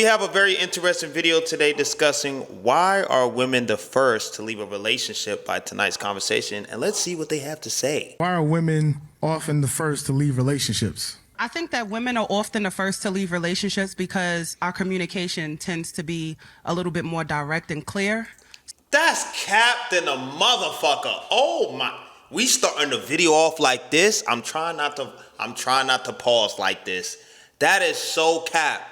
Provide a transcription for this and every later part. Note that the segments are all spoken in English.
We have a very interesting video today discussing why are women the first to leave a relationship by tonight's conversation, and let's see what they have to say. Why are women often the first to leave relationships? I think that women are often the first to leave relationships because our communication tends to be a little bit more direct and clear. That's capped in a motherfucker. Oh my. We starting the video off like this. I'm trying not to pause like this. That is so cap.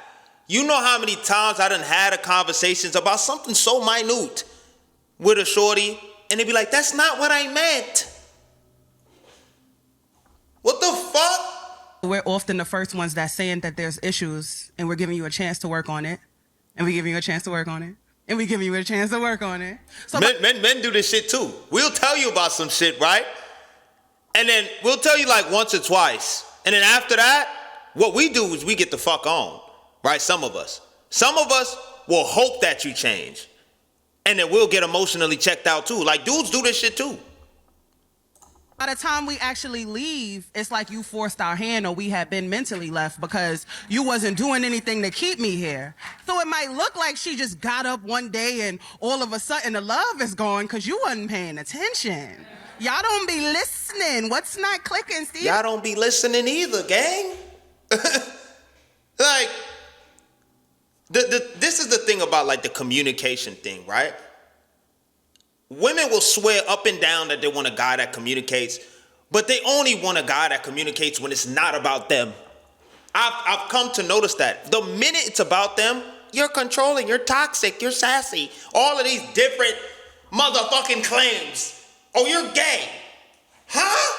You know how many times I done had a conversations about something so minute with a shorty, and they be like, that's not what I meant. What the fuck? We're often the first ones that's saying that there's issues, and we're giving you a chance to work on it, and we're giving you a chance to work on it, and we're giving you a chance to work on it. So men do this shit too. We'll tell you about some shit, right? And then we'll tell you like once or twice. And then after that, what we do is we get the fuck on. Right? Some of us will hope that you change. And then we'll get emotionally checked out too. Like dudes do this shit too. By the time we actually leave, it's like you forced our hand or we had been mentally left because you wasn't doing anything to keep me here. So it might look like she just got up one day and all of a sudden the love is gone because you wasn't paying attention. Y'all don't be listening. What's not clicking, Steve? Y'all don't be listening either, gang. Like, this is the thing about like the communication thing, right? Women will swear up and down that they want a guy that communicates, but they only want a guy that communicates when it's not about them. I've come to notice that. The minute it's about them, you're controlling, you're toxic, you're sassy. All of these different motherfucking claims. Oh, you're gay. Huh?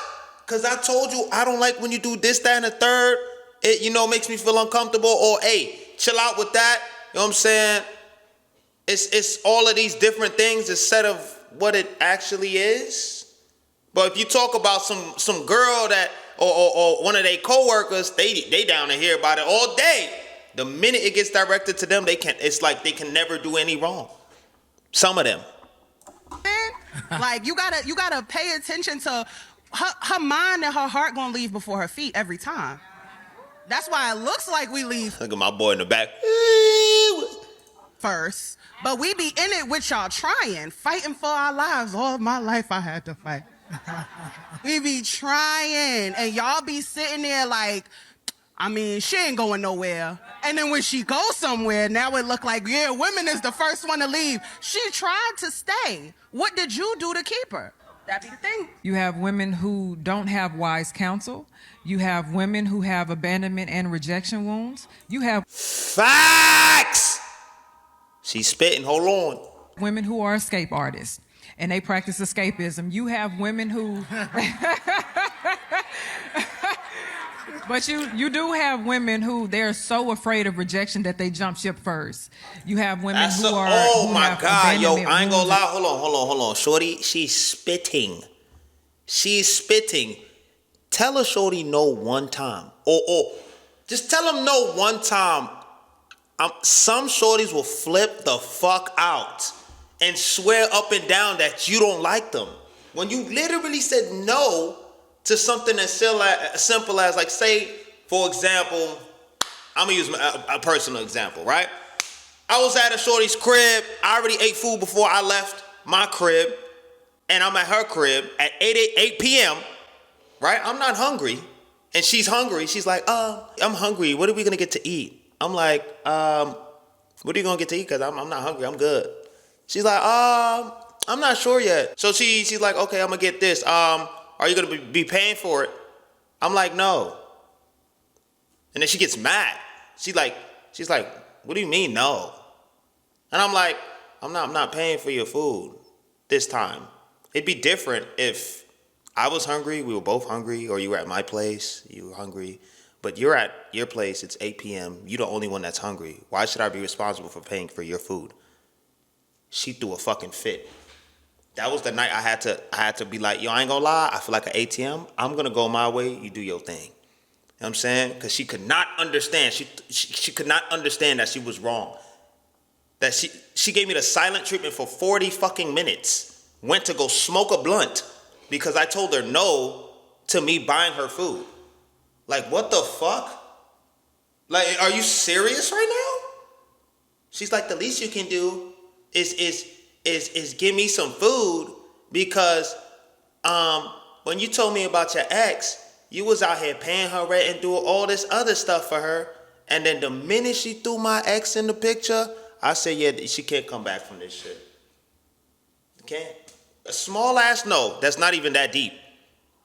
Because I told you I don't like when you do this, that, and the third. It, makes me feel uncomfortable. Or, hey, chill out with that. You know what I'm saying? It's all of these different things instead of what it actually is. But if you talk about some girl that or one of their coworkers, they down to hear about it all day. The minute it gets directed to them, it's like they can never do any wrong. Some of them. Like you gotta pay attention to her mind and her heart gonna leave before her feet every time. That's why it looks like we leave. Look at my boy in the back. First. But we be in it with y'all fighting for our lives. All my life I had to fight. We be trying. And y'all be sitting there like, she ain't going nowhere. And then when she goes somewhere, now it look like, yeah, women is the first one to leave. She tried to stay. What did you do to keep her? That be the thing. You have women who don't have wise counsel. You have women who have abandonment and rejection wounds. You have facts. She's spitting. Hold on. Women who are escape artists and they practice escapism. You have women who but you do have women who they're so afraid of rejection that they jump ship first. You have women oh my God, yo, I ain't gonna lie. Hold on. Shorty, she's spitting. Tell a shorty no one time. Or just tell them no one time. Some shorties will flip the fuck out and swear up and down that you don't like them. When you literally said no to something as simple as, like, say, for example, I'm going to use a personal example, right? I was at a shorty's crib. I already ate food before I left my crib, and I'm at her crib at 8 p.m., right? I'm not hungry, and she's hungry. She's like, I'm hungry. What are we going to get to eat? I'm like, what are you going to get to eat? Because I'm not hungry. I'm good. She's like, I'm not sure yet. So she's like, okay, I'm going to get this. Are you going to be paying for it? I'm like, no. And then she gets mad. She's like, what do you mean no? And I'm like, I'm not paying for your food this time. It'd be different if I was hungry, we were both hungry, or you were at my place, you were hungry. But you're at your place, it's 8 p.m. You're the only one that's hungry. Why should I be responsible for paying for your food? She threw a fucking fit. That was the night I had to be like, yo, I ain't gonna lie, I feel like an ATM. I'm gonna go my way, you do your thing. You know what I'm saying? Because she could not understand. She could not understand that she was wrong. That she gave me the silent treatment for 40 fucking minutes. Went to go smoke a blunt because I told her no to me buying her food. Like, what the fuck? Like, are you serious right now? She's like, the least you can do is give me some food because when you told me about your ex, you was out here paying her rent and doing all this other stuff for her. And then the minute she threw my ex in the picture, I said, yeah, she can't come back from this shit. Can't. A small ass no, that's not even that deep.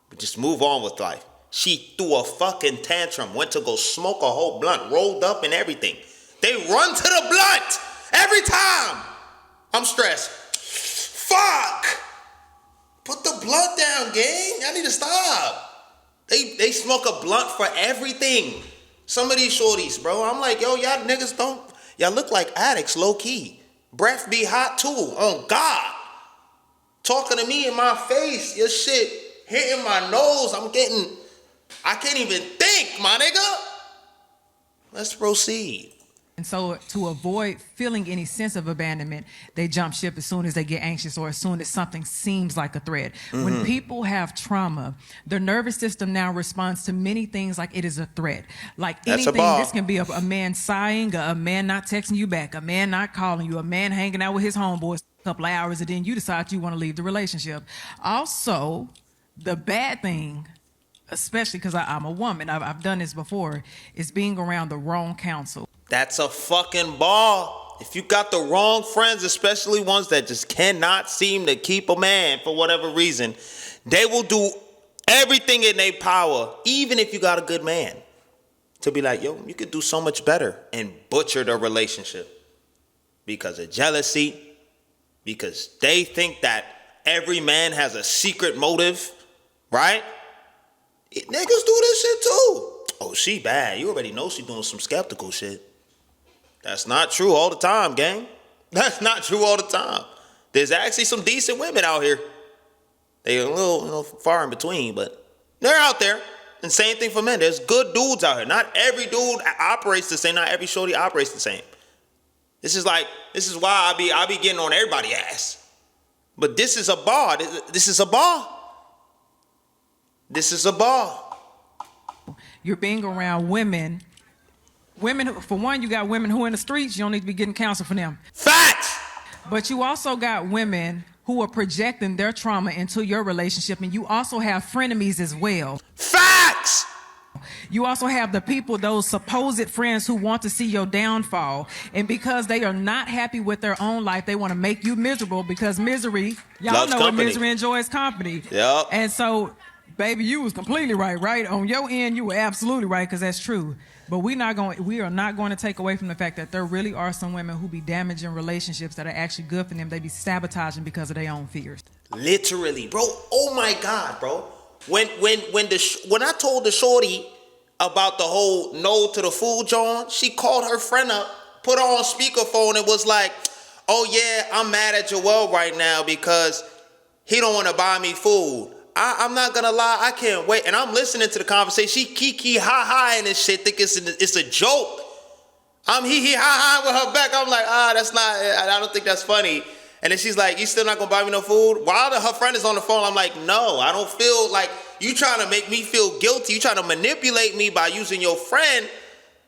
But just move on with life. She threw a fucking tantrum, went to go smoke a whole blunt, rolled up and everything. They run to the blunt every time. I'm stressed. Fuck. Put the blunt down, gang. Y'all need to stop. They smoke a blunt for everything. Some of these shorties, bro. I'm like, yo, y'all niggas y'all look like addicts, low key. Breath be hot too, on God. Talking to me in my face, your shit hitting my nose. I can't even think, my nigga. Let's proceed. And so to avoid feeling any sense of abandonment, they jump ship as soon as they get anxious or as soon as something seems like a threat. Mm-hmm. When people have trauma, their nervous system now responds to many things like it is a threat. Like anything, this can be a man sighing, a man not texting you back, a man not calling you, a man hanging out with his homeboys a couple of hours, and then you decide you want to leave the relationship. Also, the bad thing, especially because I'm a woman, I've done this before, is being around the wrong counsel. That's a fucking ball. If you got the wrong friends, especially ones that just cannot seem to keep a man for whatever reason, they will do everything in their power, even if you got a good man, to be like, yo, you could do so much better, and butcher the relationship because of jealousy, because they think that every man has a secret motive, right? Niggas do this shit too. Oh, she bad. You already know she doing some skeptical shit. That's not true all the time, gang. That's not true all the time. There's actually some decent women out here. They're a little, far in between, but they're out there. And same thing for men. There's good dudes out here. Not every dude operates the same. Not every shorty operates the same. This is why I be getting on everybody's ass. But this is a bar. This is a bar. This is a bar. You're being around women. For one, you got women who are in the streets. You don't need to be getting counsel for them. Facts! But you also got women who are projecting their trauma into your relationship, and you also have frenemies as well. Facts! You also have the people, those supposed friends who want to see your downfall. And because they are not happy with their own life, they want to make you miserable because misery, y'all loves know company. what misery enjoys company. Yep. And so, baby, you was completely right? On your end, you were absolutely right because that's true. But we are not going to take away from the fact that there really are some women who be damaging relationships that are actually good for them. They be sabotaging because of their own fears. Literally, bro. Oh my God, bro. When I told the shorty about the whole no to the food, John, she called her friend up, put her on speakerphone, and was like, "Oh yeah, I'm mad at Joel right now because he don't want to buy me food. I'm not gonna lie, I can't wait." And I'm listening to the conversation. She kiki ha ha and this shit, think it's a joke. I'm hee hee ha ha with her back. I'm like, that's not. I don't think that's funny. And then she's like, "You still not gonna buy me no food?" While her friend is on the phone, I'm like, "No, I don't feel like you trying to make me feel guilty. You trying to manipulate me by using your friend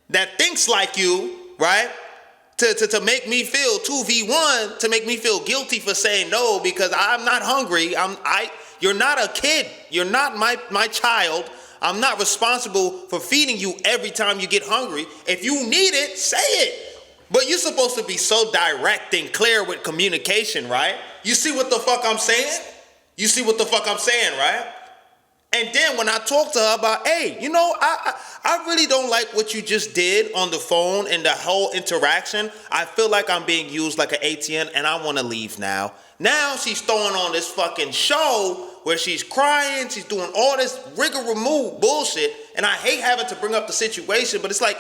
that thinks like you, right? To make me feel 2v1, to make me feel guilty for saying no because I'm not hungry. You're not a kid. You're not my child. I'm not responsible for feeding you every time you get hungry. If you need it, say it. But you're supposed to be so direct and clear with communication, right? You see what the fuck I'm saying? You see what the fuck I'm saying, right? And then when I talk to her about, hey, I really don't like what you just did on the phone and the whole interaction. I feel like I'm being used like an ATM and I want to leave now. Now she's throwing on this fucking show where she's crying. She's doing all this rigor-remove bullshit. And I hate having to bring up the situation, but it's like,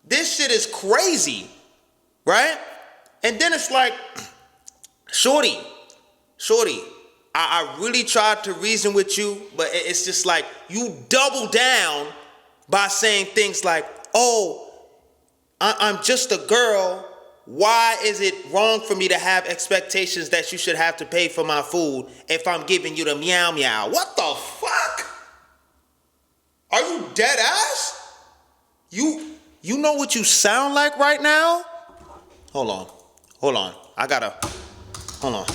this shit is crazy, right? And then it's like, shorty, I really tried to reason with you, but it's just like you double down by saying things like, oh, I'm just a girl. Why is it wrong for me to have expectations that you should have to pay for my food if I'm giving you the meow meow? What the fuck? Are you dead ass? You know what you sound like right now? Hold on. Hold on. I gotta. Hold on.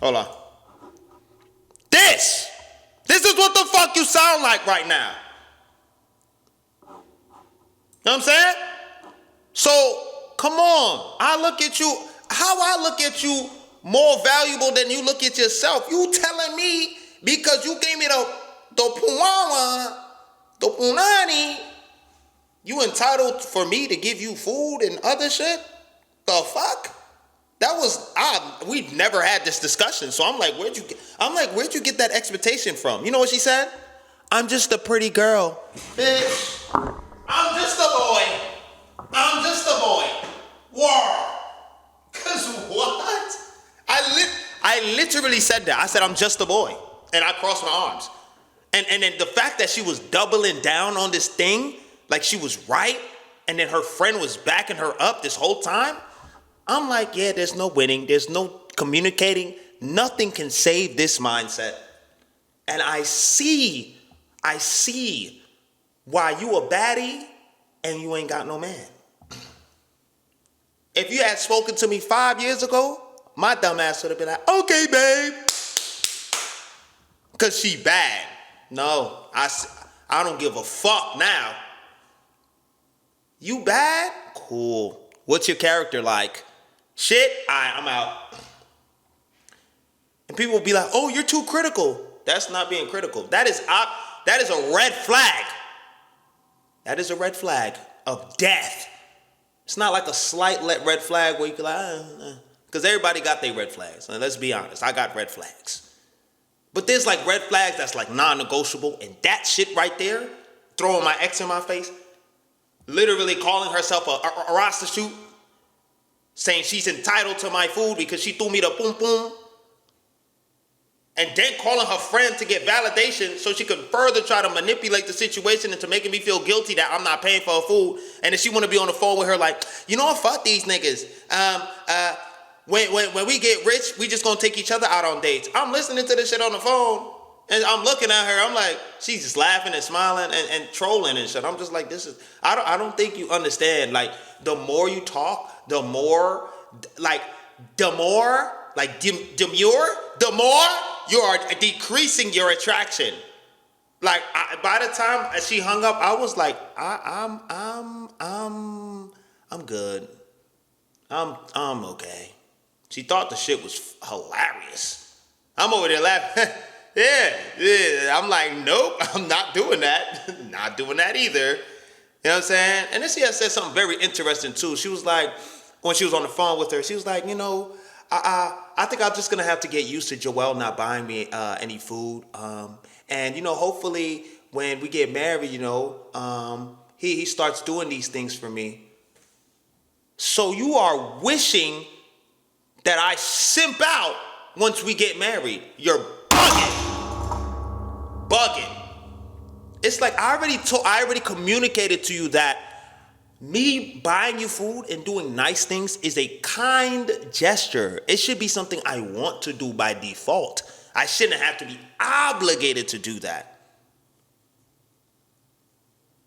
Hold on. This is what the fuck you sound like right now. You know what I'm saying? So, come on. I look at you, how I look at you more valuable than you look at yourself. You telling me because you gave me the puawa, the punani, you entitled for me to give you food and other shit? The fuck? That was we've never had this discussion. So I'm like, where'd you get that expectation from? You know what she said? I'm just a pretty girl. Bitch, I'm just a boy. I'm just a boy. War. Cause what? I literally said that. I said I'm just a boy. And I crossed my arms. And then the fact that she was doubling down on this thing, like she was right, and then her friend was backing her up this whole time. I'm like, yeah, there's no winning. There's no communicating. Nothing can save this mindset. And I see why you a baddie and you ain't got no man. If you had spoken to me 5 years ago, my dumb ass would have been like, okay, babe. Because she bad. No, I don't give a fuck now. You bad? Cool. What's your character like? Shit, I'm out. And people will be like, oh, you're too critical. That's not being critical. That is a red flag. That is a red flag of death. It's not like a slight red flag where you can like, because everybody got their red flags. And let's be honest, I got red flags. But there's like red flags that's like non-negotiable. And that shit right there, throwing my ex in my face, literally calling herself a prostitute, saying she's entitled to my food because she threw me the boom boom, and then calling her friend to get validation so she could further try to manipulate the situation into making me feel guilty that I'm not paying for her food, and then she want to be on the phone with her like, you know what, fuck these niggas. When we get rich, we just gonna take each other out on dates. I'm listening to this shit on the phone, and I'm looking at her. I'm like, she's just laughing and smiling and trolling and shit. I'm just like, I don't think you understand. Like, the more you talk, the more demure, the more you are decreasing your attraction. Like, by the time she hung up, I was like, I'm good. I'm okay. She thought the shit was hilarious. I'm over there laughing. Yeah. I'm like, nope, I'm not doing that. Not doing that either. You know what I'm saying? And then she had said something very interesting too. She was like, when she was on the phone with her, she was like, you know, I think I'm just gonna have to get used to Joel not buying me any food. And you know, hopefully when we get married, you know, he starts doing these things for me. So you are wishing that I simp out once we get married. You're bugging. It's like I already communicated to you that me buying you food and doing nice things is a kind gesture. It should be something I want to do by default. I shouldn't have to be obligated to do that.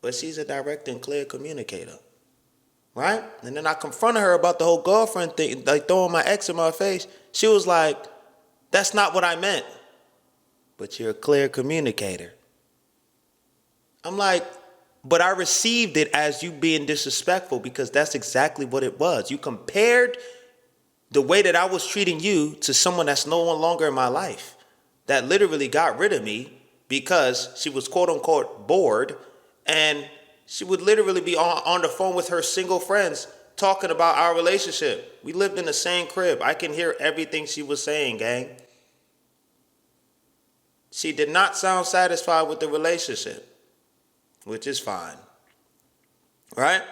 But she's a direct and clear communicator. Right? And then I confronted her about the whole girlfriend thing, like throwing my ex in my face. She was like, that's not what I meant. But you're a clear communicator. I'm like, but I received it as you being disrespectful because that's exactly what it was. You compared the way that I was treating you to someone that's no longer in my life, that literally got rid of me because she was quote unquote bored, and she would literally be on the phone with her single friends talking about our relationship. We lived in the same crib. I can hear everything she was saying, gang. She did not sound satisfied with the relationship, which is fine. Right?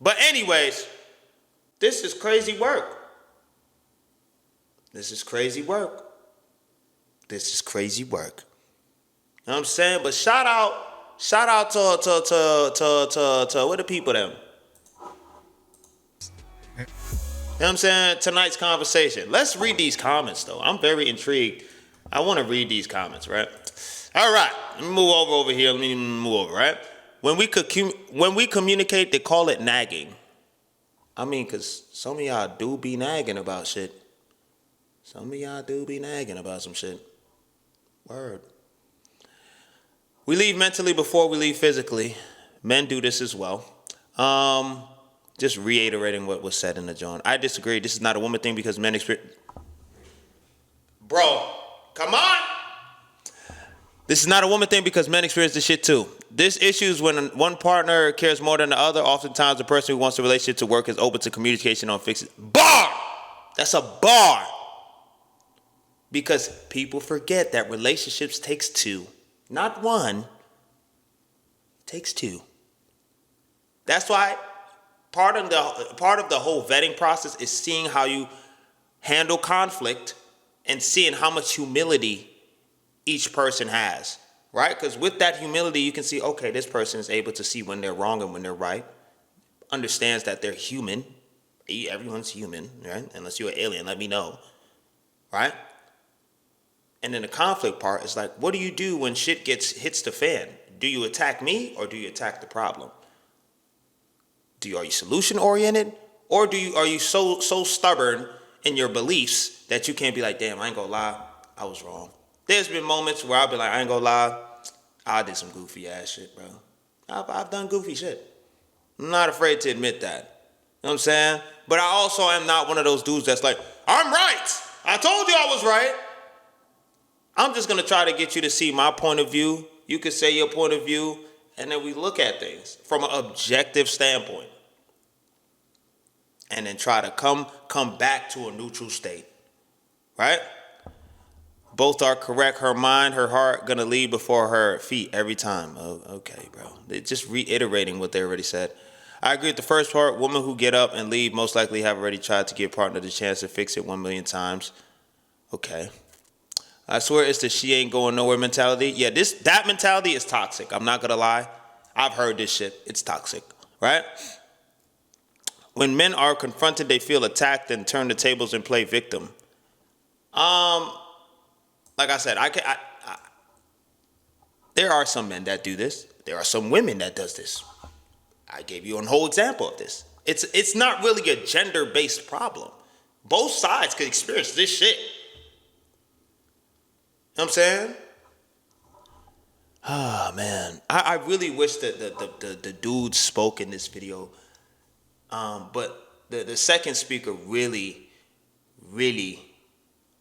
But anyways, this is crazy work. This is crazy work. This is crazy work. You know what I'm saying? But shout out to what the people them. what I'm saying? Tonight's conversation. Let's read these comments, though. I'm very intrigued. I want to read these comments, right? All right. Let me move over here. Let me move over, right? When we communicate, they call it nagging. I mean, because some of y'all do be nagging about shit. Some of y'all do be nagging about some shit. Word. We leave mentally before we leave physically. Men do this as well. Just reiterating what was said in the joint. I disagree. This is not a woman thing because men experience. Bro, come on. This is not a woman thing because men experience this shit too. This issue is when one partner cares more than the other. Oftentimes, the person who wants the relationship to work is open to communication on fixing. Bar! That's a bar. Because people forget that relationships takes two. Not one. It takes two. That's why part of the whole vetting process is seeing how you handle conflict and seeing how much humility each person has, right? Because with that humility, you can see, okay, this person is able to see when they're wrong and when they're right, understands that they're human. Everyone's human, right? Unless you're an alien, let me know, right? And then the conflict part is like, what do you do when shit hits the fan? Do you attack me or do you attack the problem? Are you solution oriented, or are you so stubborn in your beliefs that you can't be like, damn, I ain't gonna lie, I was wrong. There's been moments where I'll be like, I ain't gonna lie, I did some goofy ass shit, bro. I've done goofy shit. I'm not afraid to admit that. You know what I'm saying? But I also am not one of those dudes that's like, I'm right. I told you I was right. I'm just gonna try to get you to see my point of view. You could say your point of view, and then we look at things from an objective standpoint. And then try to come back to a neutral state. Right? Both are correct. Her mind, her heart, gonna lead before her feet every time. Oh, okay, bro. They're just reiterating what they already said. I agree with the first part. Women who get up and leave most likely have already tried to give partner the chance to fix it 1 million times. Okay. I swear it's the she ain't going nowhere mentality. Yeah, that mentality is toxic. I'm not gonna lie. I've heard this shit. It's toxic, right? When men are confronted, they feel attacked and turn the tables and play victim. Like I said, there are some men that do this. There are some women that does this. I gave you a whole example of this. It's not really a gender-based problem. Both sides could experience this shit. You know what I'm saying? Ah, man. I really wish that the dude spoke in this video. But the second speaker really, really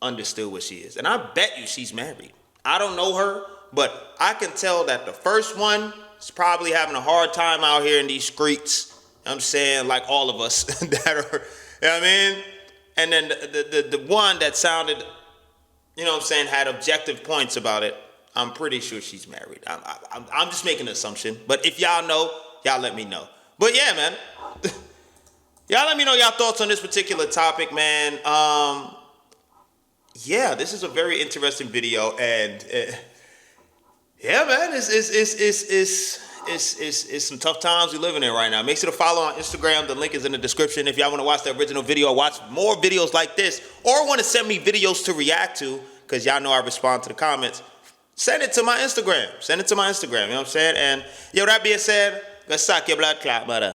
understood what she is. And I bet you she's married. I don't know her, but I can tell that the first one is probably having a hard time out here in these streets. I'm saying, like all of us that are, you know what I mean? And then the one that sounded, you know what I'm saying, had objective points about it. I'm pretty sure she's married. I'm just making an assumption. But if y'all know, y'all let me know. But yeah, man. Y'all let me know y'all thoughts on this particular topic, man. Yeah, this is a very interesting video, and yeah, man, it's some tough times we're living in right now. Make sure to follow on Instagram. The link is in the description. If y'all want to watch the original video, watch more videos like this, or want to send me videos to react to, because y'all know I respond to the comments, send it to my Instagram. You know what I'm saying? And yo, that being said, let's suck your blood clot, mother.